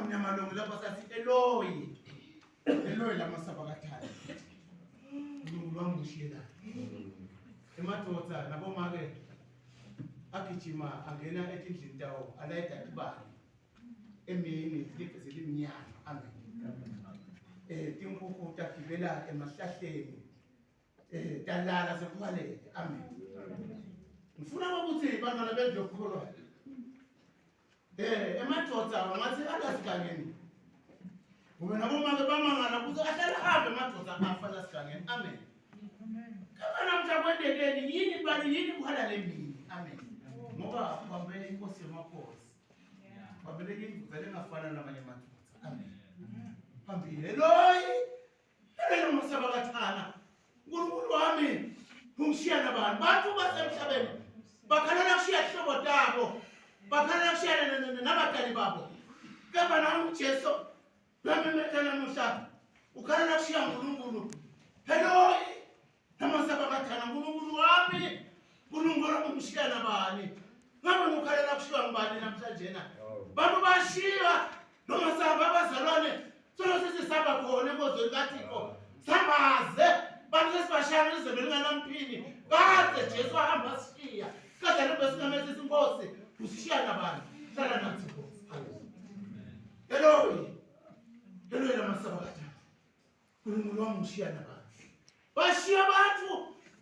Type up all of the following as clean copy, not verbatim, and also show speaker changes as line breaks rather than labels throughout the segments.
kunyamalungu lapha sathi Eloyi lamasabakathayo. UNkulunkulu wangishiyela. Emadoda nabomake agijima angena etindlini tawo alayida ibani. Emini ziliphe zilimnyama. Amen. Tinkukhu tagibela emahlahleni. Talala sekubaleke. Amen. Ngifuna ukuthi bantwana bendlu yokukholwa. Emadoda ngathi akasigangeni. Ngoba nabomake bamangala kuze ahlala hambe emadoda afana sigangeni. Amen. Kama mtakwendekeni yini bali yini kuhala lemini. Amen. Ngoba bambele inkosi yamakhosi. Bambele ingivele ngafana nabanye amadoda. Amen. Phambili Eloyi lamasabakathana. UNkulunkulu wami ungishiya nabantu bantu basemhlabeni bakhalala kushiya ihlobo tabo bakhalala kushiya nabadali babo kepha nami uJesu lamemethana nomhlaba ukhalala kushiya uNkulunkulu. Eloyi lamasabakathana. UNkulunkulu wami uNkulunkulu ungishiya nabani ngabe ukhalala kushiya ngibani namhlanje na bantu bashiya noma sahamba abazalwane solo sisihamba khona enkozweni kaThixo sambaze bantu sesibashaya izwe linganamphini kade Jesu ahamba siya kade lebe singamese inkosi usishiya nabani hlala nathi inkosi. Eloyi lamasabakathana. uNkulunkulu wami ungishiya nabani bashiya abantu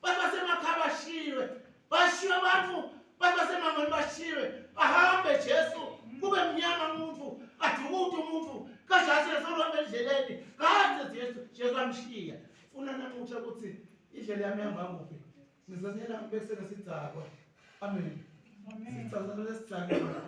basemakhaya bashiwe bashiya abantu basemangweni bashiwe ahambe Jesu kube mnyama umuntu adukude umuntu kajasile sohamba endleleni kade Jesu amshiya. Funa namuhla ukuthi indlela yami ihamba nguphi ngizozela bese sidzakwa. Amen. Sidzakwa lesitsakela.